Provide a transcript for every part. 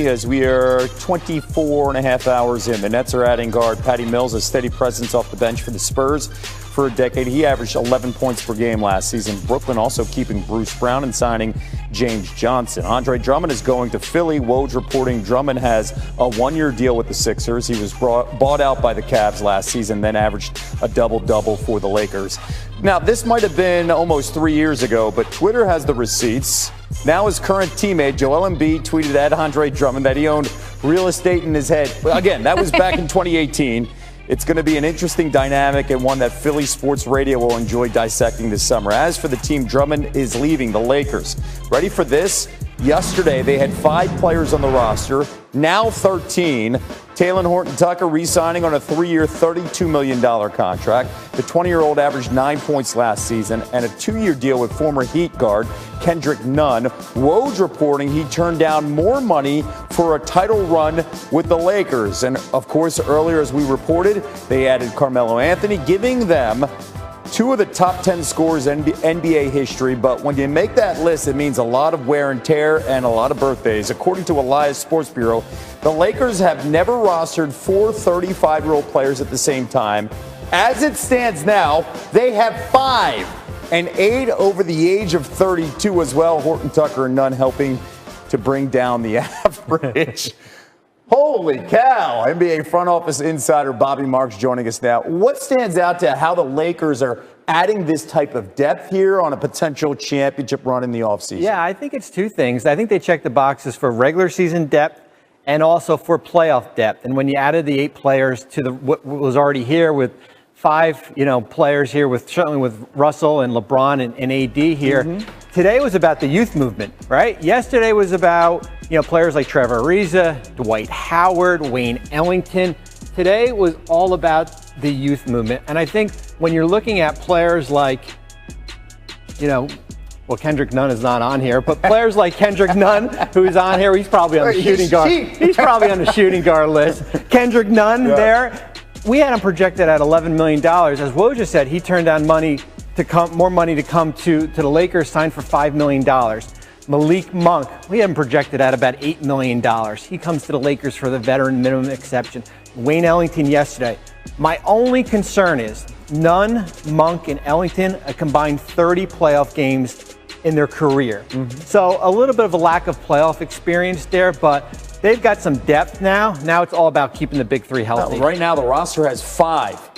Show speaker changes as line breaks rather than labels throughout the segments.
me as we are 24 and a half hours in. The Nets are adding guard Patty Mills, a steady presence off the bench for the Spurs for a decade. He averaged 11 points per game last season. Brooklyn also keeping Bruce Brown and signing James Johnson. Andre Drummond is going to Philly. Woj reporting Drummond has a one-year deal with the Sixers. He was bought out by the Cavs last season, then averaged a double-double for the Lakers. Now, this might have been almost 3 years ago, but Twitter has the receipts. Now his current teammate, Joel Embiid, tweeted at Andre Drummond that he owned real estate in his head. Again, that was back in 2018. It's going to be an interesting dynamic and one that Philly Sports Radio will enjoy dissecting this summer. As for the team, Drummond is leaving the Lakers. Ready for this? Yesterday, they had 5 players on the roster, now 13. Talen Horton-Tucker re-signing on a 3-year, $32 million contract. The 20-year-old averaged 9 points last season and a 2-year deal with former Heat guard Kendrick Nunn. Woj reporting he turned down more money for a title run with the Lakers. And, of course, earlier as we reported, they added Carmelo Anthony, giving them 2 of the top 10 scorers in NBA history, but when you make that list, it means a lot of wear and tear and a lot of birthdays. According to Elias Sports Bureau, the Lakers have never rostered 4 35-year-old players at the same time. As it stands now, they have 5 and 8 over the age of 32 as well. Horton-Tucker and Nunn helping to bring down the average. Holy cow. NBA front office insider Bobby Marks joining us now. What stands out to how the Lakers are adding this type of depth here on a potential championship run in the offseason?
Yeah, I think it's 2 things. I think they check the boxes for regular season depth and also for playoff depth. And when you added the 8 players to what was already here with 5, players here with certainly with Russell and LeBron and AD here. Mm-hmm. Today was about the youth movement, right? Yesterday was about, players like Trevor Ariza, Dwight Howard, Wayne Ellington. Today was all about the youth movement. And I think when you're looking at players like, Kendrick Nunn is not on here, but players like Kendrick Nunn, who's on here, he's probably on the shooting guard. He's probably on the shooting guard list. Kendrick Nunn there. We had him projected at $11 million. As Woj just said, he turned down more money to come to the Lakers, signed for $5 million. Malik Monk, we had him projected at about $8 million. He comes to the Lakers for the veteran minimum exception. Wayne Ellington yesterday. My only concern is Nunn, Monk, and Ellington a combined 30 playoff games in their career. Mm-hmm. So a little bit of a lack of playoff experience there, but they've got some depth now. Now it's all about keeping the big 3 healthy.
Right now, the roster has 5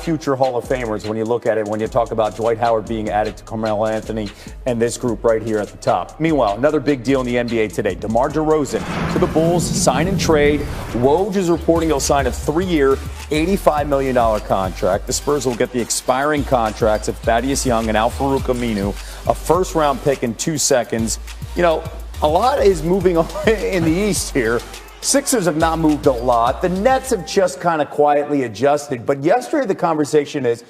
future Hall of Famers when you look at it, when you talk about Dwight Howard being added to Carmelo Anthony and this group right here at the top. Meanwhile, another big deal in the NBA today. DeMar DeRozan to the Bulls, sign and trade. Woj is reporting he'll sign a 3-year, $85 million contract. The Spurs will get the expiring contracts of Thaddeus Young and Al-Farouq Aminu, a first-round pick in 2 seconds. A lot is moving on in the East here. Sixers have not moved a lot. The Nets have just kind of quietly adjusted. But yesterday the conversation is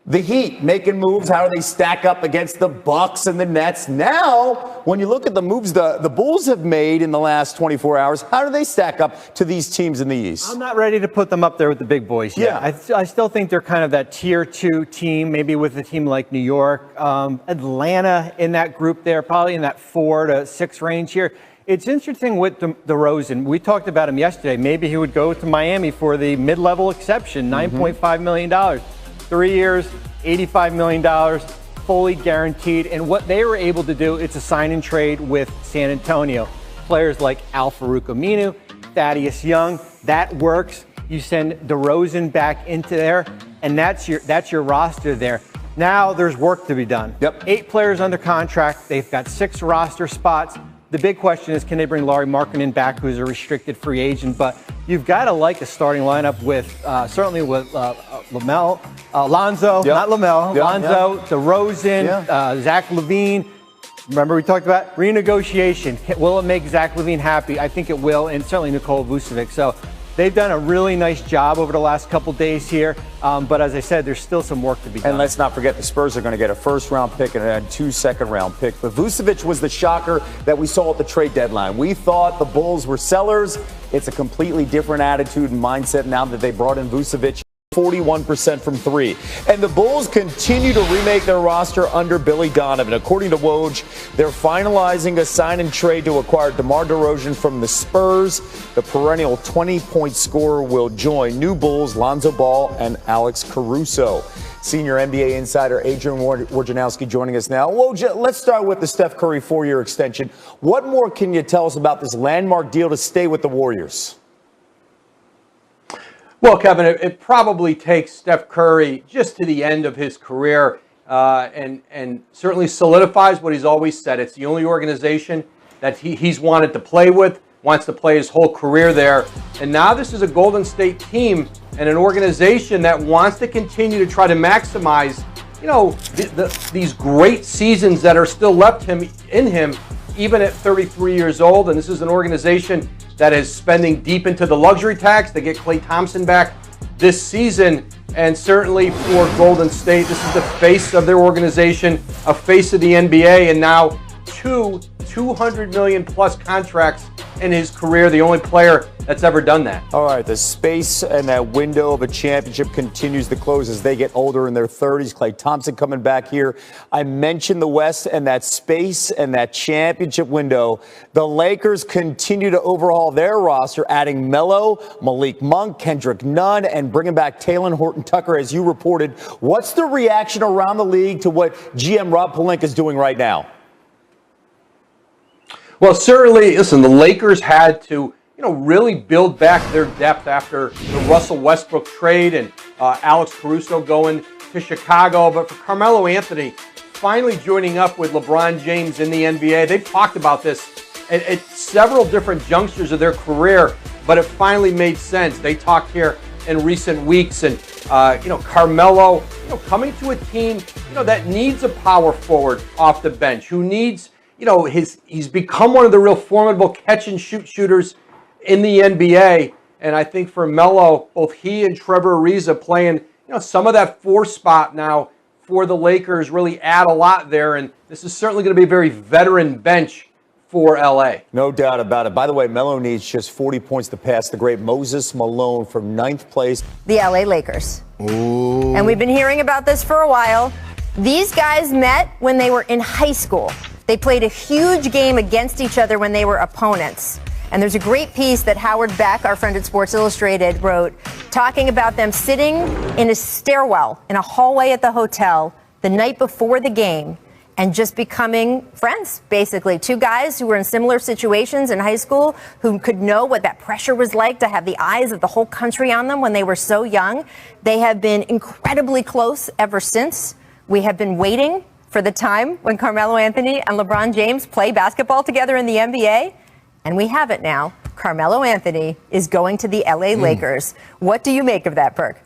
the Heat making moves. How do they stack up against the Bucks and the Nets? Now, when you look at the moves the Bulls have made in the last 24 hours, how do they stack up to these teams in the East?
I'm not ready to put them up there with the big boys yet. Yeah. I still think they're kind of that tier 2 team, maybe with a team like New York, Atlanta in that group there, probably in that 4 to 6 range here. It's interesting with DeRozan. We talked about him yesterday. Maybe he would go to Miami for the mid-level exception, $9.5 million. 3 years, $85 million, fully guaranteed. And what they were able to do, it's a sign and trade with San Antonio. Players like Al-Farouq Aminu, Thaddeus Young, that works. You send DeRozan back into there, and that's your roster there. Now there's work to be done.
Yep.
8 players under contract. They've got 6 roster spots. The big question is, can they bring Lauri Markkanen back, who's a restricted free agent? But you've got to like a starting lineup with, certainly with Lonzo, not LaMelo, Lonzo, DeRozan, Zach LaVine. Remember we talked about renegotiation. Will it make Zach LaVine happy? I think it will, and certainly Nikola Vucevic. So they've done a really nice job over the last couple days here. But as I said, there's still some work to be done.
And let's not forget the Spurs are going to get a first-round pick and 2 second-round picks. But Vucevic was the shocker that we saw at the trade deadline. We thought the Bulls were sellers. It's a completely different attitude and mindset now that they brought in Vucevic. 41% from three. And the Bulls continue to remake their roster under Billy Donovan. According to Woj, they're finalizing a sign and trade to acquire DeMar DeRozan from the Spurs. The perennial 20-point scorer will join new Bulls Lonzo Ball and Alex Caruso. Senior NBA insider Adrian Wojnarowski joining us now. Woj, let's start with the Steph Curry 4-year extension. What more can you tell us about this landmark deal to stay with the Warriors?
Well, Kevin, it probably takes Steph Curry just to the end of his career and certainly solidifies what he's always said. It's the only organization that he's wanted to play with, wants to play his whole career there. And now this is a Golden State team and an organization that wants to continue to try to maximize, these great seasons that are still left in him, even at 33 years old. And this is an organization that is spending deep into the luxury tax. They get Klay Thompson back this season. And certainly for Golden State, this is the face of their organization, a face of the NBA, and now two $200 million plus contracts in his career, the only player that's ever done that.
All right, the space and that window of a championship continues to close as they get older in their 30s. Klay Thompson coming back here. I mentioned the West and that space and that championship window. The Lakers continue to overhaul their roster, adding Melo, Malik Monk, Kendrick Nunn, and bringing back Talen Horton-Tucker, as you reported. What's the reaction around the league to what GM Rob Pelinka is doing right now?
Well, certainly, listen, the Lakers had to, really build back their depth after the Russell Westbrook trade and Alex Caruso going to Chicago. But for Carmelo Anthony, finally joining up with LeBron James in the NBA, they've talked about this at several different junctures of their career, but it finally made sense. They talked here in recent weeks, and Carmelo, coming to a team, that needs a power forward off the bench, who needs, he's become one of the real formidable catch and shoot shooters in the NBA. And I think for Melo, both he and Trevor Ariza playing, some of that 4 spot now for the Lakers really add a lot there. And this is certainly going to be a very veteran bench for LA.
No doubt about it. By the way, Melo needs just 40 points to pass the great Moses Malone from 9th place.
The LA Lakers.
Ooh.
And we've been hearing about this for a while. These guys met when they were in high school. They played a huge game against each other when they were opponents. And there's a great piece that Howard Beck, our friend at Sports Illustrated, wrote talking about them sitting in a stairwell in a hallway at the hotel the night before the game and just becoming friends, basically. 2 guys who were in similar situations in high school who could know what that pressure was like to have the eyes of the whole country on them when they were so young. They have been incredibly close ever since. We have been waiting for the time when Carmelo Anthony and LeBron James play basketball together in the NBA. And we have it now. Carmelo Anthony is going to the LA Lakers. What do you make of that, Perk?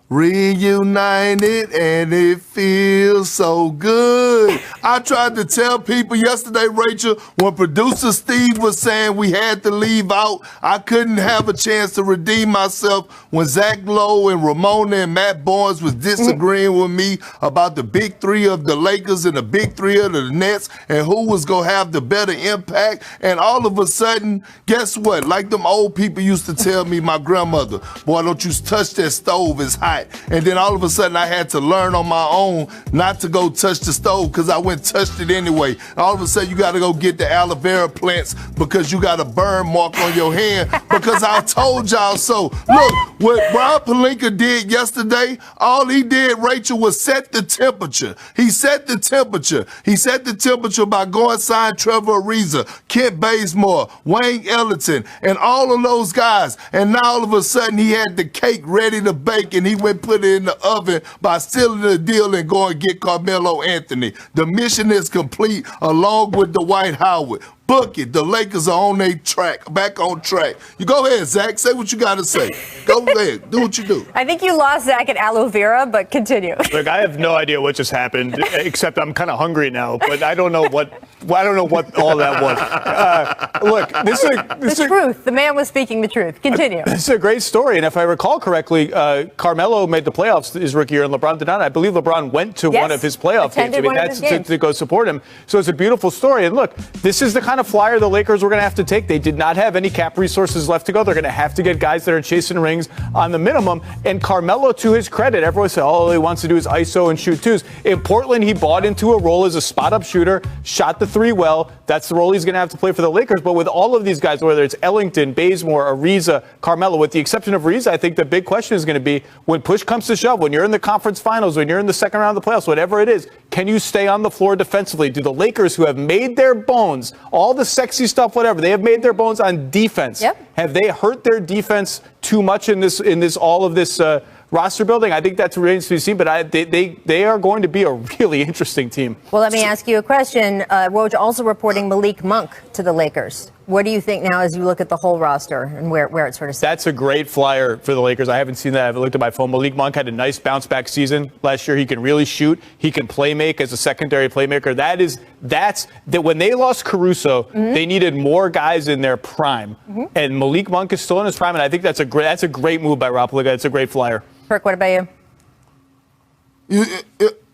Reunited and it feels so good. I tried to tell people yesterday, Rachel, when producer Steve was saying we had to leave out, I couldn't have a chance to redeem myself when Zach Lowe and Ramona and Matt Barnes was disagreeing with me about the big 3 of the Lakers and the big 3 of the Nets and who was going to have the better impact. And all of a sudden, guess what? Like them old people used to tell me, my grandmother, boy, don't you touch that stove, it's hot. And then all of a sudden I had to learn on my own not to go touch the stove because I went and touched it anyway. All of a sudden you got to go get the aloe vera plants because you got a burn mark on your hand because I told y'all so. Look, what Rob Pelinka did yesterday, all he did, Rachel, was set the temperature. He set the temperature. He set the temperature by going sign Trevor Ariza, Kent Bazemore, Wayne Ellington, and all of those guys. And now all of a sudden he had the cake ready to bake and he went put it in the oven by sealing the deal and going to get Carmelo Anthony. The mission is complete along with Dwight Howard. Book it. The Lakers are on their track, back on track. You go ahead, Zach. Say what you got to say. Go ahead. Do what you do.
I think you lost Zach at aloe vera, but continue.
Look, I have no idea what just happened, except I'm kind of hungry now. But I don't know what all that was. Look, this is
the truth. The man was speaking the truth. Continue.
This is a great story, and if I recall correctly, Carmelo made the playoffs his rookie year, and LeBron did not. I believe LeBron went to one of his playoff games.
To go support him.
So it's a beautiful story. And look, this is the kind kind of flyer the Lakers were going to have to take. They did not have any cap resources left to go. They're going to have to get guys that are chasing rings on the minimum. And Carmelo, to his credit, everyone said, all he wants to do is ISO and shoot twos. In Portland, he bought into a role as a spot-up shooter, shot the three well. That's the role he's going to have to play for the Lakers. But with all of these guys, whether it's Ellington, Bazemore, Ariza, Carmelo, with the exception of Ariza, I think the big question is going to be, when push comes to shove, when you're in the conference finals, when you're in the second round of the playoffs, whatever it is, can you stay on the floor defensively? Do the Lakers, who have made their bones, all the sexy stuff, whatever, they have made their bones on defense.
Yep.
Have they hurt their defense too much in this all of this roster building? I think that remains to be seen, but they are going to be a really interesting team.
Well, let me ask you a question. Woj also reporting Malik Monk to the Lakers. What do you think now as you look at the whole roster and where it sort of sits? That's
a great flyer for the Lakers. I haven't seen that. I haven't looked at my phone. Malik Monk had a nice bounce-back season last year. He can really shoot. He can play make as a secondary playmaker. That's when they lost Caruso, they needed more guys in their prime. And Malik Monk is still in his prime, and I think that's a great move by Rob Pelinka. It's a great flyer.
Kirk, what about you?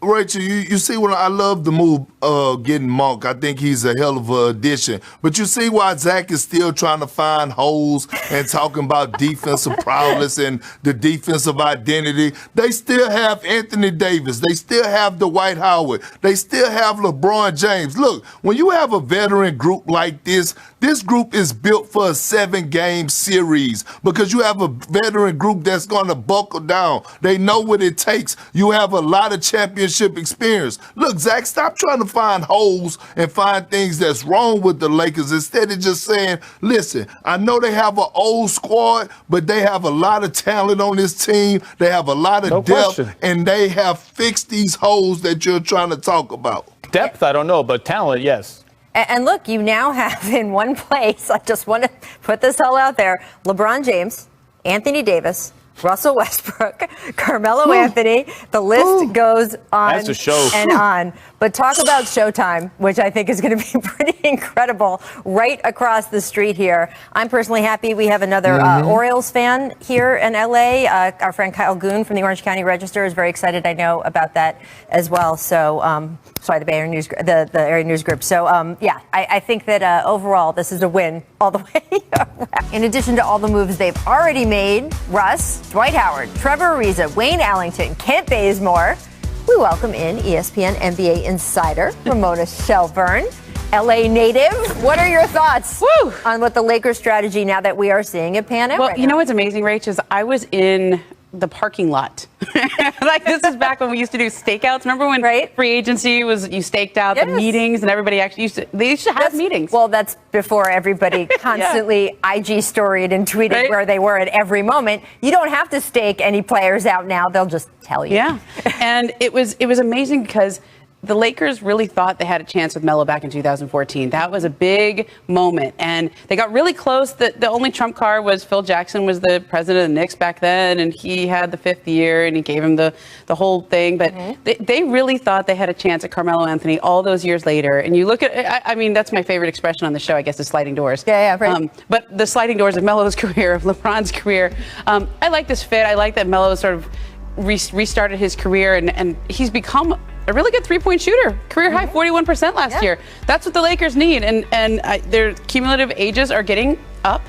Rachel, you see when I love the move getting Monk. I think he's a hell of an addition. But you see why Zach is still trying to find holes and talking about defensive prowess and the defensive identity. They still have Anthony Davis. They still have Dwight Howard. They still have LeBron James. Look, when you have a veteran group like this group is built for a 7-game series because you have a veteran group that's going to buckle down. They know what it takes. You have a lot of championship experience. Look, Zach, stop trying to find holes and find things that's wrong with the Lakers instead of just saying, listen, I know they have an old squad, but they have a lot of talent on this team. They have a lot of depth, and they have fixed these holes that you're trying to talk about.
Depth, I don't know, but talent, yes.
And look, you now have in one place, I just want to put this all out there, LeBron James, Anthony Davis, Russell Westbrook, Carmelo Anthony. The list goes on and on. But talk about Showtime, which I think is going to be pretty incredible right across the street here. I'm personally happy we have another Orioles fan here in L.A. Our friend Kyle Goon from the Orange County Register is very excited, I know, about that as well. So, sorry, the Bay Area News, the Area News Group. So, yeah, I think that overall this is a win all the way around. In addition to all the moves they've already made, Russ, Dwight Howard, Trevor Ariza, Wayne Ellington, Kent Bazemore, we welcome in ESPN NBA insider Ramona Shelburne, LA native. What are your thoughts on what the Lakers strategy now that we are seeing at Pan Am?
Well, you know what's amazing, Rach, is I was in the parking lot. Like, this is back when we used to do stakeouts. Remember when free agency was, you staked out the meetings and everybody actually used to have meetings.
Well, that's before everybody constantly IG storied and tweeted where they were at every moment. You don't have to stake any players out now. They'll just tell you.
Yeah. And it was amazing because the Lakers really thought they had a chance with Melo back in 2014. That was a big moment. And they got really close. The only trump card was Phil Jackson was the president of the Knicks back then, and he had the 5th year, and he gave him the whole thing. But they really thought they had a chance at Carmelo Anthony all those years later. And you look at, I mean, that's my favorite expression on the show, I guess, is sliding doors.
Yeah, right.
But the sliding doors of Melo's career, of LeBron's career, I like this fit. I like that Melo sort of restarted his career, and he's become a really good three-point shooter. Career high 41% last year. That's what the Lakers need, and their cumulative ages are getting up.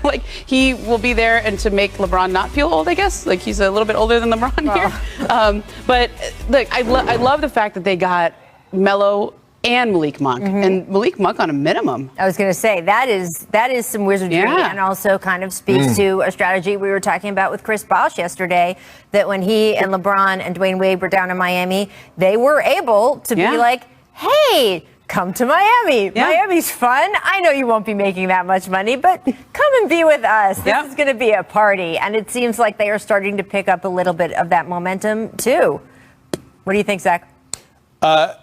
Like, he will be there and to make LeBron not feel old, I guess. Like, he's a little bit older than LeBron here. But look, I love the fact that they got Melo and Malik Monk, and Malik Monk on a minimum.
I was going to say that is some wizardry, and also kind of speaks to a strategy we were talking about with Chris Bosh yesterday. That when he and LeBron and Dwayne Wade were down in Miami, they were able to be like, "Hey, come to Miami. Miami's fun. I know you won't be making that much money, but come and be with us. This is going to be a party." And it seems like they are starting to pick up a little bit of that momentum too. What do you think, Zach?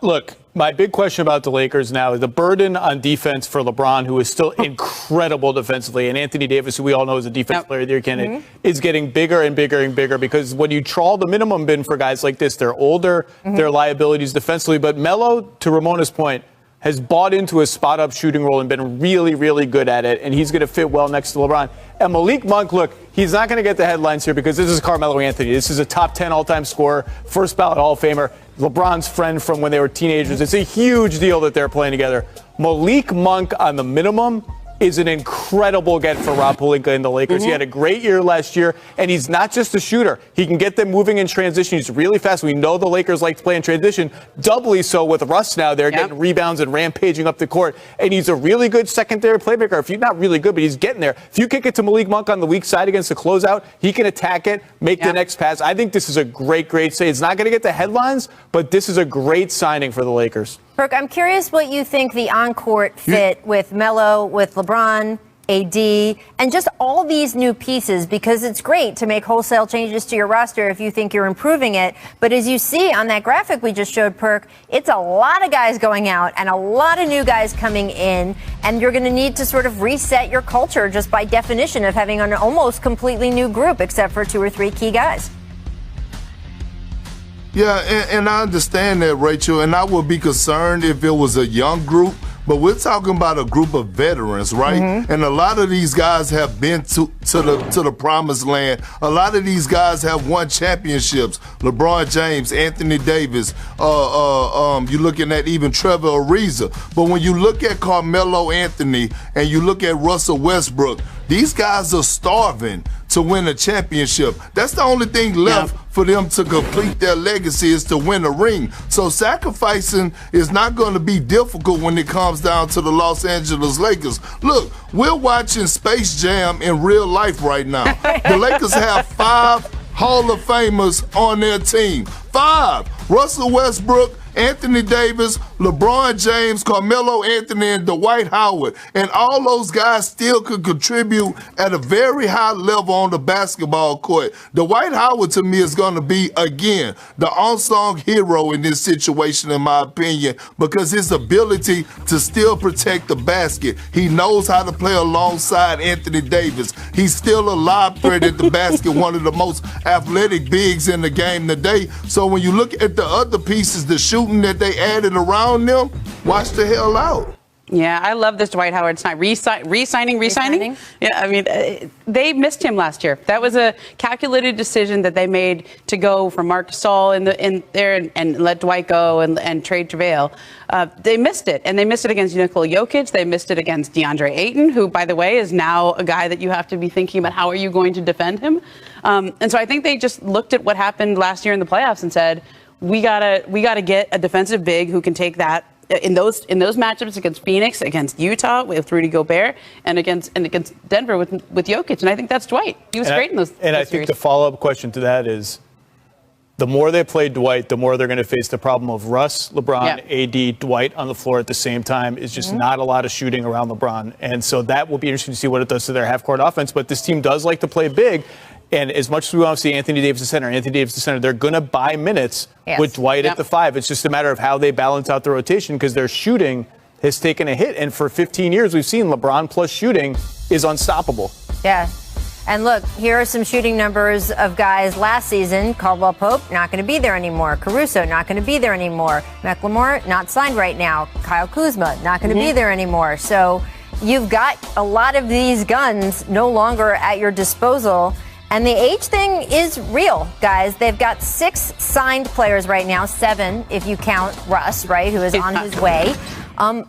Look, my big question about the Lakers now is the burden on defense for LeBron, who is still incredible defensively, and Anthony Davis, who we all know is a defense player of the year candidate, is getting bigger and bigger and bigger because when you trawl the minimum bin for guys like this, they're older, they're liabilities defensively. But Melo, to Ramona's point, has bought into a spot-up shooting role and been really, really good at it, and he's going to fit well next to LeBron. And Malik Monk, look, he's not going to get the headlines here because this is Carmelo Anthony. This is a top 10 all-time scorer, first ballot Hall of Famer. LeBron's friend from when they were teenagers. It's a huge deal that they're playing together. Malik Monk on the minimum is an incredible get for Rob Pelinka and the Lakers. He had a great year last year, and he's not just a shooter. He can get them moving in transition. He's really fast. We know the Lakers like to play in transition, doubly so with Russ now. They're getting rebounds and rampaging up the court, and he's a really good secondary playmaker. If you're not really good, but he's getting there. If you kick it to Malik Monk on the weak side against the closeout, he can attack it, make the next pass. I think this is a great say. It's not going to get the headlines, but this is a great signing for the Lakers.
Brooke, I'm curious what you think the on-court fit with Melo, with LeBron, AD, and just all these new pieces, because it's great to make wholesale changes to your roster if you think you're improving it. But as you see on that graphic we just showed, Perk, it's a lot of guys going out and a lot of new guys coming in, and you're going to need to sort of reset your culture just by definition of having an almost completely new group, except for 2 or 3 key guys.
Yeah, and I understand that, Rachel, and I would be concerned if it was a young group, but we're talking about a group of veterans, right? And a lot of these guys have been to the promised land. A lot of these guys have won championships. LeBron James, Anthony Davis, you're looking at even Trevor Ariza. But when you look at Carmelo Anthony and you look at Russell Westbrook, these guys are starving to win a championship. That's the only thing left for them to complete their legacy, is to win a ring. So sacrificing is not going to be difficult when it comes down to the Los Angeles Lakers. Look, we're watching Space Jam in real life right now. The Lakers have 5 Hall of Famers on their team. 5. Russell Westbrook, Anthony Davis, LeBron James, Carmelo Anthony, and Dwight Howard. And all those guys still could contribute at a very high level on the basketball court. Dwight Howard, to me, is going to be, again, the unsung hero in this situation, in my opinion, because his ability to still protect the basket. He knows how to play alongside Anthony Davis. He's still a lob threat at the basket, one of the most athletic bigs in the game today. So when you look at the other pieces, the shooting that they added around them, watch the hell out.
Yeah, I love this Dwight Howard sign. Re-signing. Yeah, I mean, they missed him last year. That was a calculated decision that they made to go from Marc Gasol in there and let Dwight go and trade JaVale. They missed it, and they missed it against Nikola Jokic. They missed it against DeAndre Ayton, who, by the way, is now a guy that you have to be thinking about how are you going to defend him. And so I think they just looked at what happened last year in the playoffs and said, we gotta get a defensive big who can take that in those matchups against Phoenix, against Utah with Rudy Gobert, and against Denver with Jokic. And I think that's Dwight. He was great in those.
And I think the follow-up question to that is, the more they play Dwight, the more they're going to face the problem of Russ, LeBron, AD, Dwight on the floor at the same time. Is just not a lot of shooting around LeBron. And so that will be interesting to see what it does to their half-court offense. But this team does like to play big. And as much as we want to see Anthony Davis at center, they're going to buy minutes with Dwight at the 5. It's just a matter of how they balance out the rotation, because their shooting has taken a hit. And for 15 years, we've seen LeBron plus shooting is unstoppable.
Yeah. And look, here are some shooting numbers of guys last season. Caldwell Pope, not going to be there anymore. Caruso, not going to be there anymore. McLemore, not signed right now. Kyle Kuzma, not going to be there anymore. So you've got a lot of these guns no longer at your disposal. And the age thing is real, guys. They've got 6 signed players right now, 7 if you count Russ, right, who is on his way.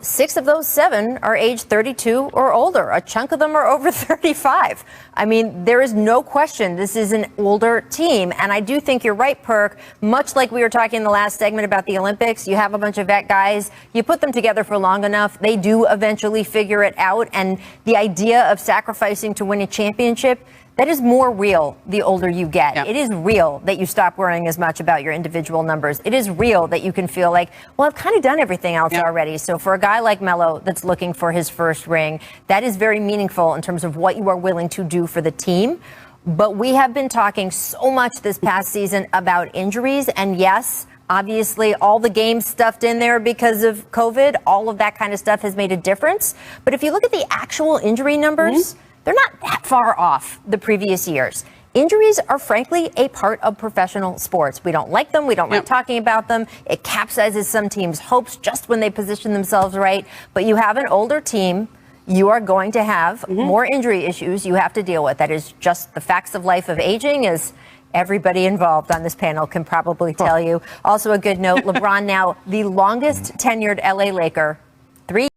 6 of those 7 are age 32 or older. A chunk of them are over 35. I mean, there is no question this is an older team. And I do think you're right, Perk. Much like we were talking in the last segment about the Olympics, you have a bunch of vet guys. You put them together for long enough, they do eventually figure it out. And the idea of sacrificing to win a championship, that is more real the older you get. It is real that you stop worrying as much about your individual numbers. It is real that you can feel like, well, I've kind of done everything else already. So for a guy like Melo that's looking for his first ring, that is very meaningful in terms of what you are willing to do for the team. But we have been talking so much this past season about injuries. And yes, obviously, all the games stuffed in there because of COVID, all of that kind of stuff has made a difference. But if you look at the actual injury numbers, they're not that far off the previous years. Injuries are, frankly, a part of professional sports. We don't like them. We don't like talking about them. It capsizes some teams' hopes just when they position themselves right. But you have an older team. You are going to have more injury issues you have to deal with. That is just the facts of life of aging. As everybody involved on this panel can probably tell you. Also a good note, LeBron now the longest tenured LA Laker, 3